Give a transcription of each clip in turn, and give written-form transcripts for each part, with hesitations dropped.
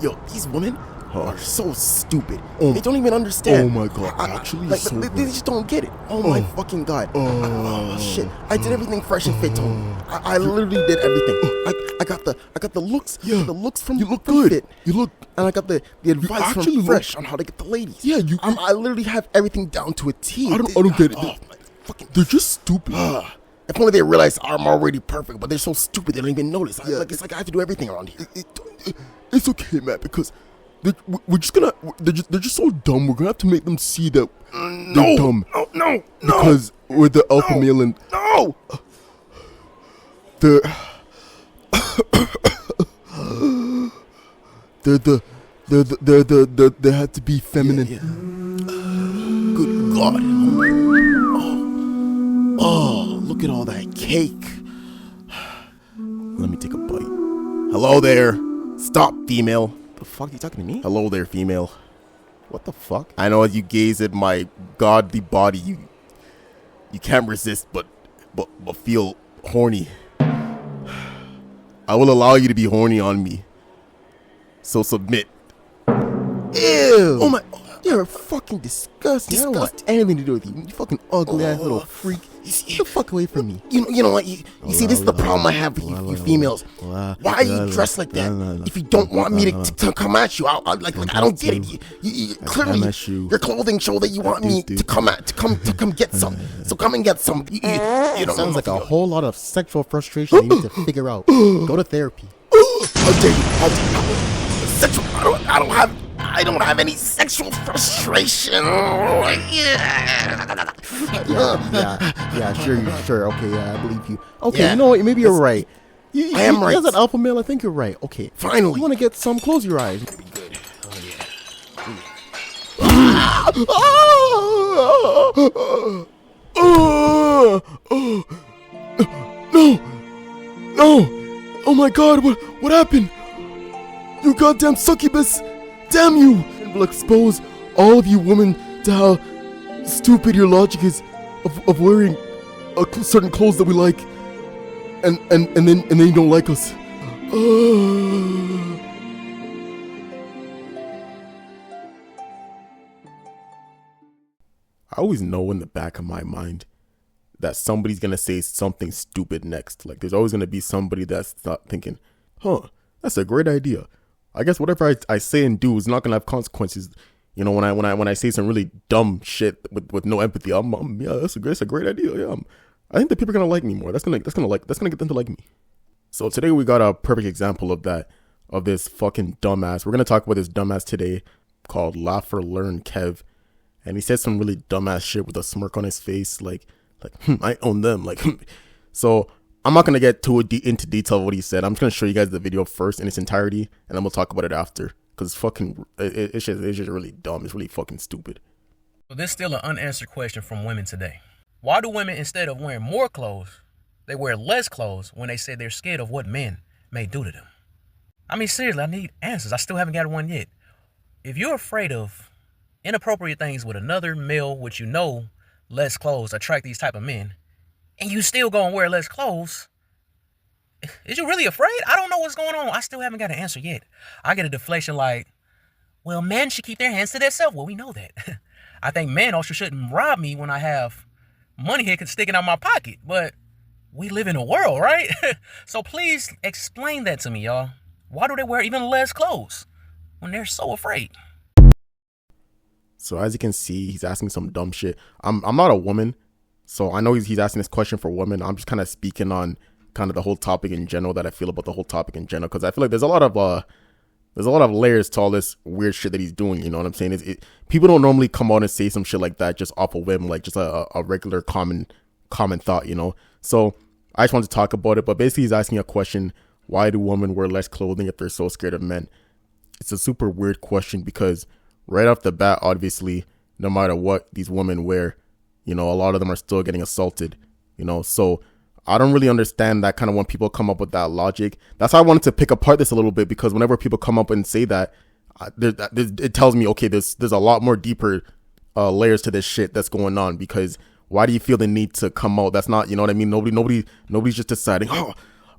Yo, these women are so stupid. Oh, they don't even understand. Oh my god, actually, like, so they just don't get it. Oh my fucking god. Oh shit. I did everything fresh and fit, Tony. I literally did everything. I got the looks. Yeah. The looks from You look from good. Fit. You look. And I got the advice actually from look- Fresh on how to get the ladies. Yeah, I literally have everything down to a T. I don't get it. Oh, my fucking. They're just stupid. If only they realized I'm already perfect, but they're so stupid they don't even notice. Yeah. It's like I have to do everything around here. It's okay, Matt, because we're just gonna. They're just so dumb. We're gonna have to make them see that they're dumb. No. Because we're the alpha male and No. they're they had to be feminine. Yeah. Good God. Oh, look at all that cake. Let me take a bite. Hello there. Stop, female. The fuck, you talking to me? Hello there, female. What the fuck? I know as you gaze at my godly body, you can't resist but feel horny. I will allow you to be horny on me. So submit. Ew! Oh my! You're fucking disgusting. I don't want anything to do with you. You fucking ugly ass little freak. Get the fuck away from me. You know what? You see, this is the problem I have with you females. Why are you dressed like that? If you don't want me to come at you, I don't get it. You clearly, your clothing show that you want me to come get some. So come and get some. You know, sounds like a whole lot of sexual frustration you need to figure out. Go to therapy. How dare you? Sexual. I don't have any sexual frustration. Yeah, sure. Okay, yeah, I believe you. Okay, Yeah. you know what? Maybe you're right. I am right. As an alpha male, I think you're right. Okay. Finally. You want to get some? Close your eyes. Be good. No! Oh my god, what happened? You goddamn succubus! Damn you! And will expose all of you women to how stupid your logic is of wearing certain clothes that we like, and then you don't like us. I always know in the back of my mind that somebody's gonna say something stupid next. Like there's always gonna be somebody that's not thinking, that's a great idea. I guess whatever I say and do is not gonna have consequences. You know, when I say some really dumb shit with no empathy, yeah, that's a great idea. Yeah, I think that people are gonna like me more. That's gonna get them to like me. So today we got a perfect example of that, of this fucking dumbass. We're gonna talk about this dumbass today called Laugh or Learn Kev, and he said some really dumbass shit with a smirk on his face, like I own them, like. So I'm not gonna get into detail of what he said. I'm just gonna show you guys the video first in its entirety, and then we'll talk about it after. Cause it's just really dumb. It's really fucking stupid. So there's still an unanswered question from women today. Why do women, instead of wearing more clothes, they wear less clothes when they say they're scared of what men may do to them? I mean, seriously, I need answers. I still haven't got one yet. If you're afraid of inappropriate things with another male, which you know less clothes attract these type of men, and you still go and wear less clothes, is you really afraid? I don't know what's going on. I still haven't got an answer yet. I get a deflection like, well, men should keep their hands to themselves. Well, we know that. I think men also shouldn't rob me when I have money here sticking out my pocket. But we live in a world, right? So please explain that to me, y'all. Why do they wear even less clothes when they're so afraid? So as you can see, he's asking some dumb shit. I'm not a woman, so I know he's asking this question for women. I'm just kind of speaking on kind of the whole topic in general, that I feel about the whole topic in general, because I feel like there's a lot of layers to all this weird shit that he's doing. You know what I'm saying? People don't normally come out and say some shit like that just off a whim, like just a regular common thought, you know. So I just wanted to talk about it, but basically he's asking a question: why do women wear less clothing if they're so scared of men? It's a super weird question because right off the bat, obviously, no matter what these women wear, you know, a lot of them are still getting assaulted, you know. So I don't really understand that kind of when people come up with that logic. That's why I wanted to pick apart this a little bit, because whenever people come up and say that, it tells me, okay, there's a lot more deeper layers to this shit that's going on. Because why do you feel the need to come out? That's not, you know what I mean? Nobody's just deciding,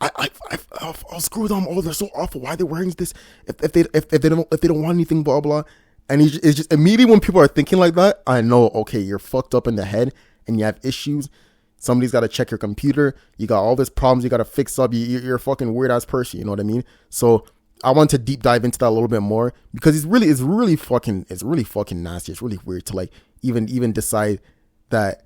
I'll screw them. Oh, they're so awful. Why are they wearing this? If they don't want anything, blah blah. And it's just immediately when people are thinking like that, I know, okay, you're fucked up in the head and you have issues. Somebody's got to check your computer. You got all these problems you got to fix up. You're a fucking weird ass person. You know what I mean? So I want to deep dive into that a little bit more because it's really fucking nasty. It's really weird to like even decide that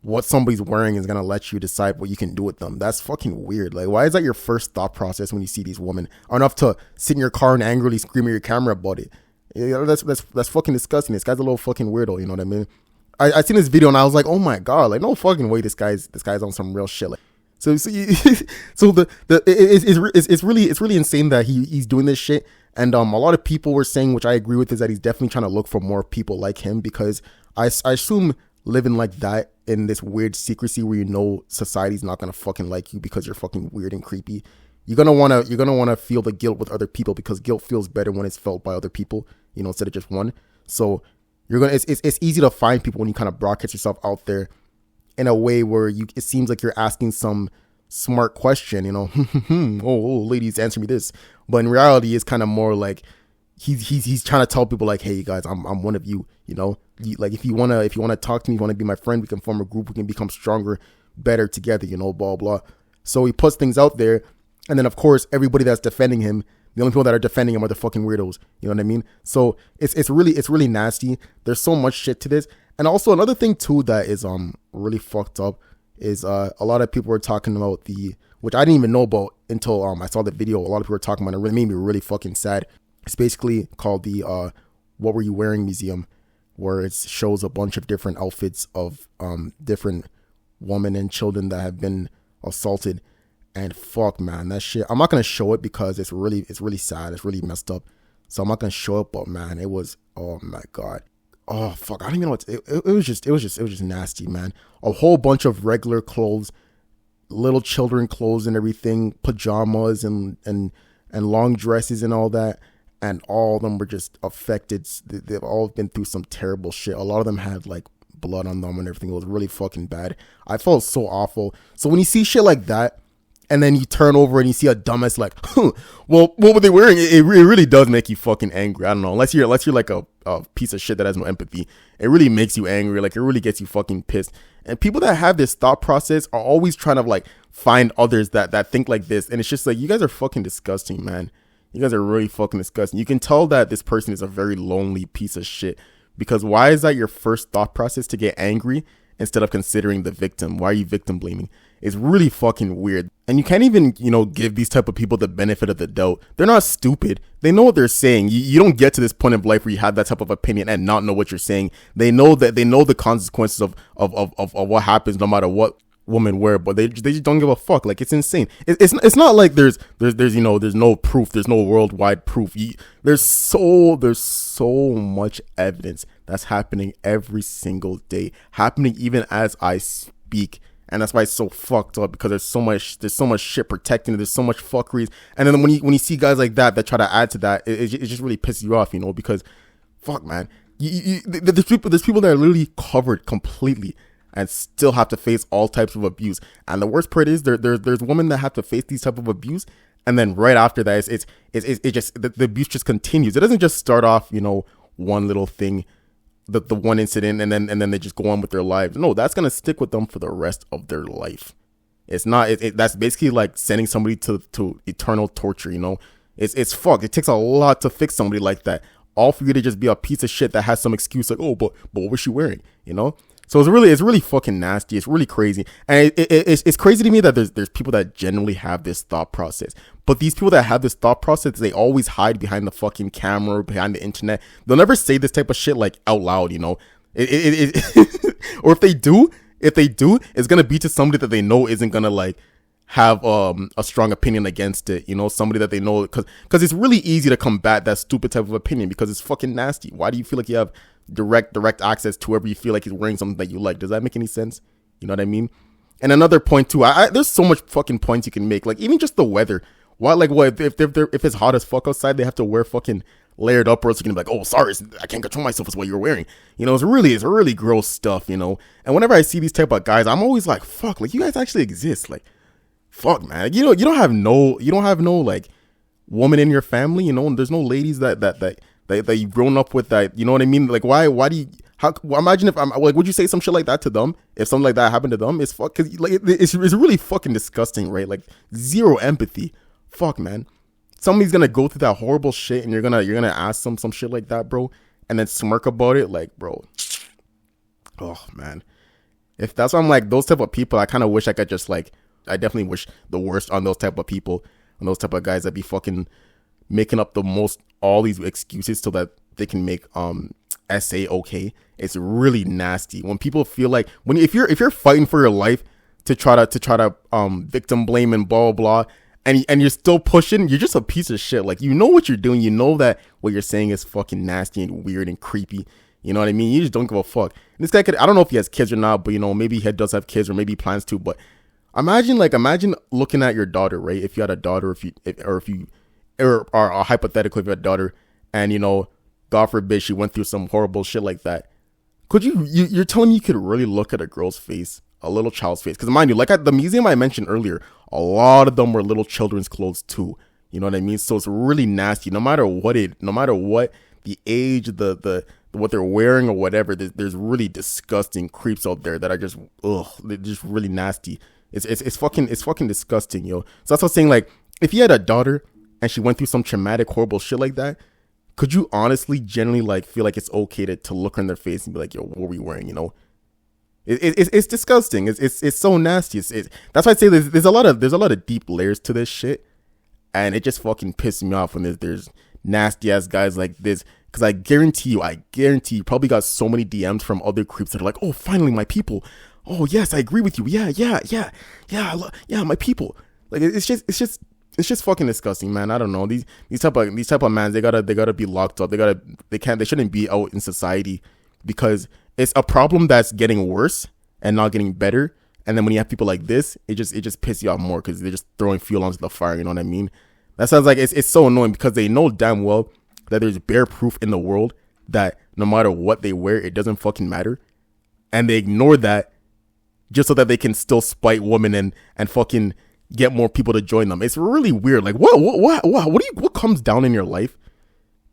what somebody's wearing is gonna let you decide what you can do with them. That's fucking weird. Like, why is that your first thought process when you see these women? Enough to sit in your car and angrily scream at your camera about it. You know, that's fucking disgusting. This guy's a little fucking weirdo. You know what I mean? I seen this video and I was like, oh my god, like no fucking way, this guy's on some real shit. Like, so it's really insane that he's doing this shit. And a lot of people were saying, which I agree with, is that he's definitely trying to look for more people like him because I assume living like that in this weird secrecy where you know society's not gonna fucking like you because you're fucking weird and creepy. You're gonna wanna feel the guilt with other people because guilt feels better when it's felt by other people, you know, instead of just one. So it's easy to find people when you kind of broadcast yourself out there in a way where it seems like you're asking some smart question, you know, oh ladies, answer me this. But in reality, it's kind of more like he's trying to tell people like, hey guys, I'm one of you, you know. Like if you wanna talk to me, if you wanna be my friend, we can form a group, we can become stronger, better together, you know, blah blah. So he puts things out there, and then of course everybody that's defending him, the only people that are defending him are the fucking weirdos. You know what I mean? So it's really nasty. There's so much shit to this. And also another thing too that is really fucked up is a lot of people were talking about which I didn't even know about until I saw the video. A lot of people were talking about it. It really made me really fucking sad. It's basically called the What Were You Wearing Museum, where it shows a bunch of different outfits of different women and children that have been assaulted. And fuck, man, that shit, I'm not gonna show it because it's really sad, it's really messed up, so I'm not gonna show it. But man, it was, oh my god, oh fuck, I don't even know what it was just nasty, man. A whole bunch of regular clothes, little children clothes and everything, pajamas and long dresses and all that, and all of them were just affected. They've all been through some terrible shit. A lot of them had like blood on them and everything. It was really fucking bad. I felt so awful. So when you see shit like that, and then you turn over and you see a dumbass like, well, what were they wearing? It really does make you fucking angry. I don't know. Unless you're like a piece of shit that has no empathy. It really makes you angry. Like, it really gets you fucking pissed. And people that have this thought process are always trying to like find others that think like this. And it's just like, you guys are fucking disgusting, man. You guys are really fucking disgusting. You can tell that this person is a very lonely piece of shit. Because why is that your first thought process, to get angry instead of considering the victim? Why are you victim blaming? It's really fucking weird. And you can't even, you know, give these type of people the benefit of the doubt. They're not stupid. They know what they're saying. You don't get to this point of life where you have that type of opinion and not know what you're saying. They know the consequences of what happens no matter what women wear, but they just don't give a fuck. Like, it's insane. It's not like there's you know, there's no proof. There's no worldwide proof. There's so much evidence that's happening every single day, happening even as I speak. And that's why it's so fucked up, because there's so much shit protecting it. There's so much fuckeries. And then when you see guys like that try to add to that, it just really pisses you off, you know, because fuck, man, there's people that are literally covered completely and still have to face all types of abuse. And the worst part is there's women that have to face these type of abuse, and then right after that, the abuse just continues. It doesn't just start off, you know, one little thing, the one incident, and then they just go on with their lives. No, that's gonna stick with them for the rest of their life. It's not. That's basically like sending somebody to eternal torture. You know, it's fucked. It takes a lot to fix somebody like that. All for you to just be a piece of shit that has some excuse like, oh, but what was she wearing? You know. So it's really fucking nasty. It's really crazy, and it's crazy to me that there's people that genuinely have this thought process. But these people that have this thought process, they always hide behind the fucking camera, behind the internet. They'll never say this type of shit like out loud, you know. Or if they do, it's gonna be to somebody that they know isn't gonna like have a strong opinion against it, you know, somebody that they know, because it's really easy to combat that stupid type of opinion because it's fucking nasty. Why do you feel like you have direct access to whoever you feel like is wearing something that you like? Does that make any sense? You know what I mean? And another point too, there's so much fucking points you can make, like even just the weather. Why, like, what if it's hot as fuck outside, they have to wear fucking layered up, or else you can be like, oh, sorry, I can't control myself, is what you're wearing. You know, it's really gross stuff, you know. And whenever I see these type of guys, I'm always like, fuck, like, you guys actually exist. Like, fuck, man. You don't have no like woman in your family. You know, and there's no ladies that you've grown up with. That, you know what I mean? Like, why do you? Imagine if I'm like, would you say some shit like that to them? If something like that happened to them, it's fuck, cause like it's really fucking disgusting, right? Like, zero empathy. Fuck, man. Somebody's gonna go through that horrible shit, and you're gonna ask them some shit like that, bro, and then smirk about it, like, bro. Oh man, if that's why I'm like, those type of people, I kind of wish I could just like, I definitely wish the worst on those type of people, on those type of guys that be fucking making up all these excuses so that they can make SA okay. It's really nasty when people feel like, if you're fighting for your life to try to victim blame and blah blah blah, and you're still pushing, you're just a piece of shit. Like, you know what you're doing, you know that what you're saying is fucking nasty and weird and creepy. You know what I mean? You just don't give a fuck. And this guy I don't know if he has kids or not, but you know, maybe he does have kids, or maybe he plans to. But imagine looking at your daughter, right? If you had a daughter, or hypothetically if you had a daughter, and you know, God forbid she went through some horrible shit like that. Could you're telling me you could really look at a girl's face, a little child's face? Because mind you, like at the museum I mentioned earlier, a lot of them were little children's clothes too. You know what I mean? So it's really nasty. No matter what the age, the what they're wearing or whatever, there's really disgusting creeps out there that are just they're just really nasty. It's fucking disgusting, yo. So that's what I'm saying. Like, if you had a daughter and she went through some traumatic, horrible shit like that, could you honestly, generally, like, feel like it's okay to look her in their face and be like, yo, what were you wearing? You know, it's disgusting. It's so nasty. That's why I say there's a lot of deep layers to this shit, and it just fucking pisses me off when there's nasty ass guys like this. Because I guarantee you probably got so many DMs from other creeps that are like, oh, finally my people. Oh yes, I agree with you. Yeah, my people. Like, it's just fucking disgusting, man. I don't know, these type of mans, they gotta be locked up. They shouldn't be out in society, because it's a problem that's getting worse and not getting better. And then when you have people like this, it just pisses you off more, because they're just throwing fuel onto the fire. You know what I mean? That sounds like it's so annoying, because they know damn well that there's bare proof in the world that no matter what they wear, it doesn't fucking matter, and they ignore that just so that they can still spite women and fucking get more people to join them. It's really weird. Like, what comes down in your life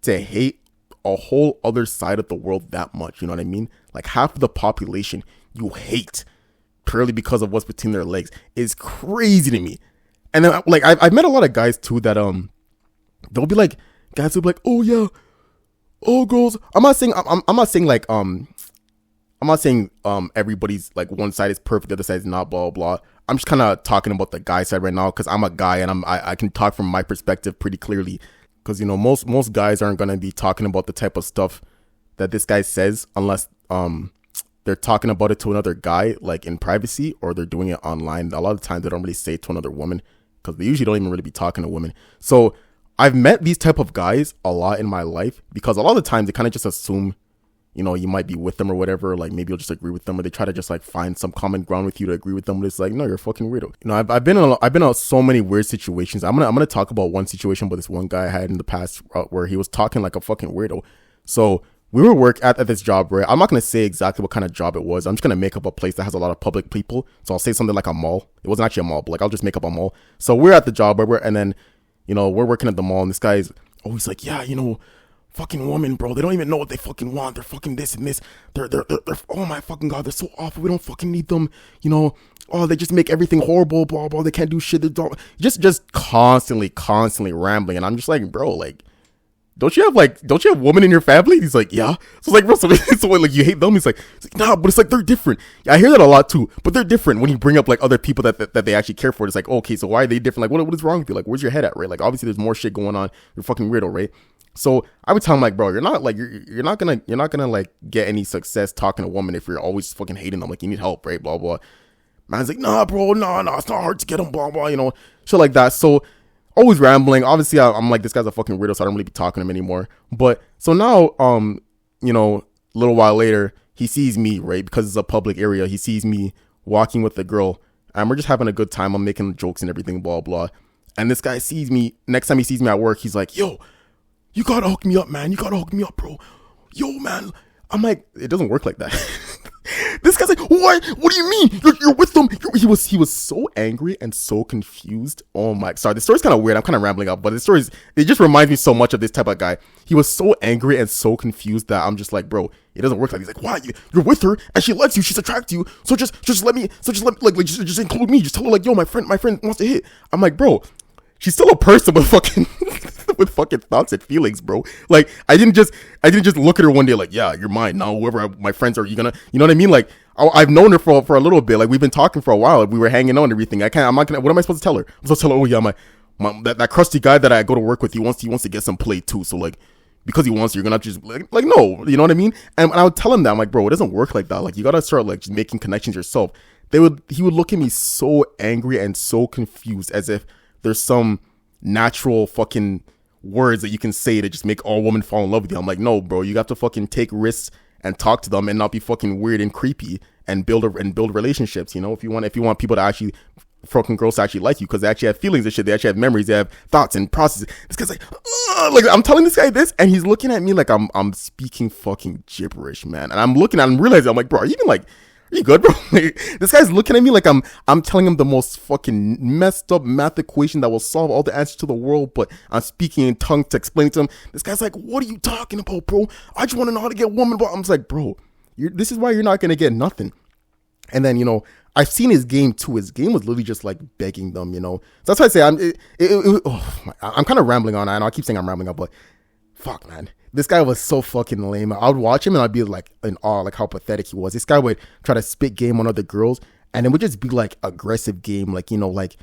to hate a whole other side of the world that much? You know what I mean? Like, half of the population you hate purely because of what's between their legs is crazy to me. And then, like, I've met a lot of guys too that they'll be like, guys will be like, oh yeah, oh girls. I'm not saying everybody's like one side is perfect, the other side is not, blah blah. I'm just kind of talking about the guy side right now, because I'm a guy and I can talk from my perspective pretty clearly. Because, you know, most guys aren't gonna be talking about the type of stuff that this guy says unless they're talking about it to another guy, like in privacy, or they're doing it online. A lot of times they don't really say it to another woman, because they usually don't even really be talking to women. So I've met these type of guys a lot in my life, because a lot of the times they kind of just assume, you know, you might be with them or whatever. Like, maybe you'll just agree with them, or they try to just like find some common ground with you to agree with them. But it's like, no, you're a fucking weirdo. You know, I've been in so many weird situations. I'm gonna talk about one situation with this one guy I had in the past where he was talking like a fucking weirdo. So we were work at this job, right? I'm not gonna say exactly what kind of job it was. I'm just gonna make up a place that has a lot of public people. So I'll say something like a mall. It wasn't actually a mall, but like, I'll just make up a mall. So we're at the job and then, you know, we're working at the mall, and this guy's always like, yeah, you know, fucking women, bro, they don't even know what they fucking want. They're fucking this and this. They're oh my fucking god, they're so awful. We don't fucking need them. You know, oh, they just make everything horrible, blah blah. They can't do shit. They're just constantly rambling, and I'm just like, bro, like, don't you have women in your family? He's like, yeah. So like, bro, so like, you hate them? He's like, nah, but it's like, they're different. Yeah, I hear that a lot too, but they're different. When you bring up like other people that they actually care for, it's like, okay, so why are they different? Like, what is wrong with you? Like, where's your head at, right? Like, obviously there's more shit going on. You're fucking weirdo, right? So I would tell him, like, bro, you're not gonna like get any success talking to a woman if you're always fucking hating them. Like, you need help, right? Blah blah. Man's like, nah, bro, nah, it's not hard to get them, blah blah, you know, shit like that. So always rambling. Obviously, I'm like, this guy's a fucking weirdo, so I don't really be talking to him anymore. But so now, you know, a little while later, he sees me, right? Because it's a public area. He sees me walking with a girl, and we're just having a good time. I'm making jokes and everything, blah blah. And this guy sees me. Next time he sees me at work, he's like, yo, you gotta hook me up, man. You gotta hook me up, bro. Yo, man. I'm like, it doesn't work like that. This guy's like, what? What do you mean? You're with them? He was so angry and so confused. Oh my, sorry, the story's kind of weird. I'm kind of rambling up, but it just reminds me so much of this type of guy. He was so angry and so confused that I'm just like, bro, it doesn't work like. He's like, why? You're with her and she likes you. She's attracted to you. So just include me. Just tell her like, yo, my friend wants to hit. I'm like, bro, she's still a person with fucking with fucking thoughts and feelings, bro. Like I didn't just look at her one day like, yeah, you're mine now. Whoever my friends are, you know what I mean? Like I've known her for a little bit. Like we've been talking for a while. We were hanging out and everything. I'm not gonna. What am I supposed to tell her? I'm supposed to tell her, oh yeah, that crusty guy that I go to work with, he wants to get some play too. So like, because he wants, you're gonna just like no, you know what I mean? And I would tell him that, I'm like, bro, it doesn't work like that. Like you gotta start like just making connections yourself. He would look at me so angry and so confused, as if there's some natural fucking words that you can say to just make all women fall in love with you. I'm like, no, bro, you got to fucking take risks and talk to them and not be fucking weird and creepy and build relationships. You know, if you want people to actually fucking girls to actually like you, because they actually have feelings and shit. They actually have memories. They have thoughts and processes. This guy's like I'm telling this guy this, and he's looking at me like I'm speaking fucking gibberish, man. And I'm looking at him, realizing I'm like, bro, are you even like, are you good, bro? Like, this guy's looking at me like I'm telling him the most fucking messed up math equation that will solve all the answers to the world, but I'm speaking in tongue to explain to him. This guy's like, what are you talking about, bro? I just want to know how to get woman. But I'm just like, bro, this is why you're not gonna get nothing. And then, you know, I've seen his game too. His game was literally just like begging them, you know. So that's why I say I'm kind of rambling on. I know I keep saying I'm rambling on, but fuck, man. This guy was so fucking lame. I would watch him and I'd be like in awe, like how pathetic he was. This guy would try to spit game on other girls, and it would just be like aggressive game, like, you know, like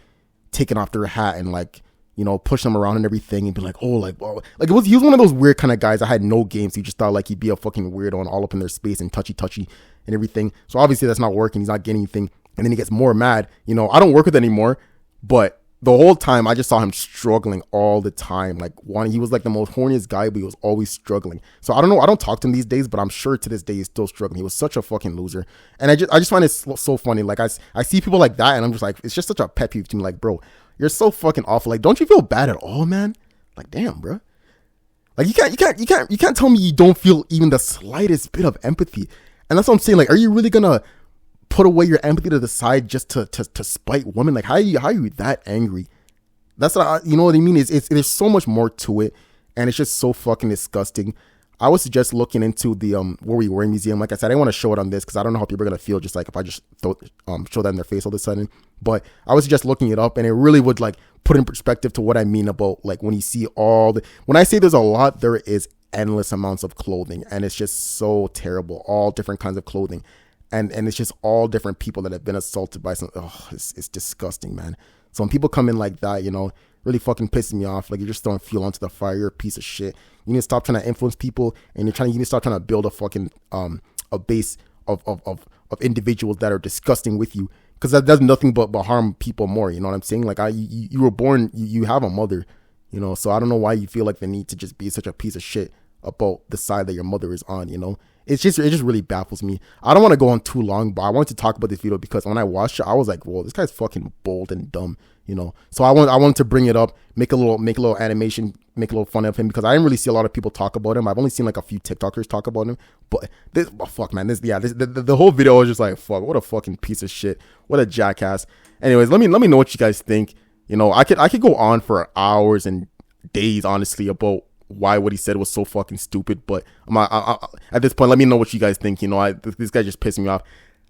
taking off their hat and like, you know, push them around and everything, and be like, oh, like, well, like he was one of those weird kind of guys. I had no games. He just thought like he'd be a fucking weirdo and all up in their space and touchy and everything. So obviously that's not working. He's not getting anything. And then he gets more mad. You know, I don't work with him anymore, but the whole time I just saw him struggling all the time. Like he was like the most horniest guy, but he was always struggling. So I don't know. I don't talk to him these days, but I'm sure to this day he's still struggling. He was such a fucking loser. And I just find it so funny. Like I see people like that, and I'm just like, it's just such a pet peeve to me. Like, bro, you're so fucking awful. Like, don't you feel bad at all, man? Like, damn, bro. Like you can't tell me you don't feel even the slightest bit of empathy. And that's what I'm saying. Like, are you really gonna put away your empathy to the side just to spite women? Like, how are you that angry? That's what you know what I mean? There's so much more to it, and it's just so fucking disgusting. I would suggest looking into the Where We Were museum. Like I said, I didn't want to show it on this because I don't know how people are gonna feel just like if I just show that in their face all of a sudden. But I would suggest looking it up, and it really would like put in perspective to what I mean about like when you see when I say there's a lot, there is endless amounts of clothing, and it's just so terrible. All different kinds of clothing. And it's just all different people that have been assaulted by some. Oh, it's disgusting, man. So when people come in like that, you know, really fucking pisses me off. Like, you're just throwing fuel onto the fire. You're a piece of shit. You need to stop trying to influence people, and you need to start trying to build a fucking a base of individuals that are disgusting with you, because that does nothing but harm people more. You know what I'm saying? Like, you were born, you have a mother, you know. So I don't know why you feel like the need to just be such a piece of shit about the side that your mother is on, you know. It just really baffles me. I don't want to go on too long, but I wanted to talk about this video because when I watched it, I was like, whoa, this guy's fucking bold and dumb, you know. So I wanted to bring it up, make a little animation, make a little fun of him, because I didn't really see a lot of people talk about him. I've only seen like a few TikTokers talk about him, but the whole video was just like, fuck, what a fucking piece of shit, what a jackass. Anyways, let me know what you guys think. You know, I could go on for hours and days, honestly, about why what he said was so fucking stupid, but at this point, let me know what you guys think. You know, this guy just pissed me off.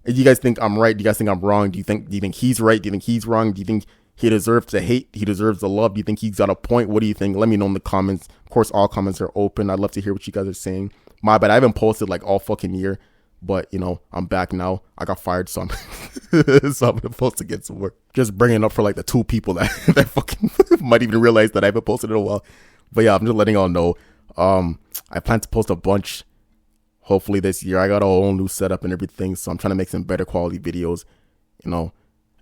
Do you guys think I'm right? Do you guys think I'm wrong? Do you think he's right? Do you think he's wrong? Do you think he deserves the hate? He deserves the love? Do you think he's got a point? What do you think? Let me know in the comments. Of course, all comments are open. I'd love to hear what you guys are saying. My bad, I haven't posted like all fucking year, but you know, I'm back now. I got fired, so I'm so I'm gonna post again some more. Just bringing it up for like the 2 people that fucking might even realize that I haven't posted in a while. But yeah, I'm just letting y'all know. I plan to post a bunch, hopefully this year. I got a whole new setup and everything, so I'm trying to make some better quality videos, you know.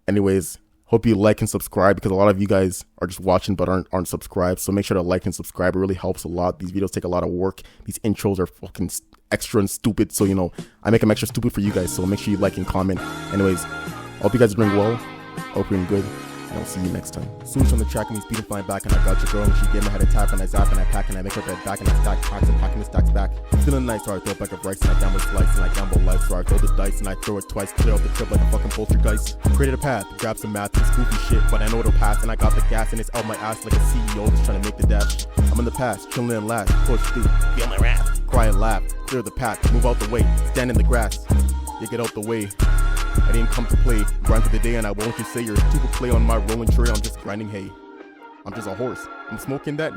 Anyways, hope you like and subscribe, because a lot of you guys are just watching but aren't subscribed. So make sure to like and subscribe. It really helps a lot. These videos take a lot of work. These intros are fucking extra and stupid, so you know, I make them extra stupid for you guys. So make sure you like and comment. Anyways, I hope you guys are doing well. Hope you're doing good. And I'll see you next time. Swoosh on the track and me speeding flying back, and I got your girl and she gave me a head attack, and I zap and I pack and I make her bed back and I stack packs and packing the stacks back. Feeling nice, so I throw it back of rice and I gamble slice and I gamble life, so I throw the dice and I throw it twice, clear out the trip like a fucking poltergeist. Created a path, grab some math and spoofy shit, but I know it'll pass, and I got the gas and it's out my ass like a CEO just trying to make the dash. I'm in the past, chilling and last, push through, feel my wrath, cry and laugh, clear the path, move out the way, stand in the grass, you get out the way. I didn't come to play, grind for the day, and I won't just say you're stupid play on my rolling tray. I'm just grinding hay. I'm just a horse. I'm smoking that.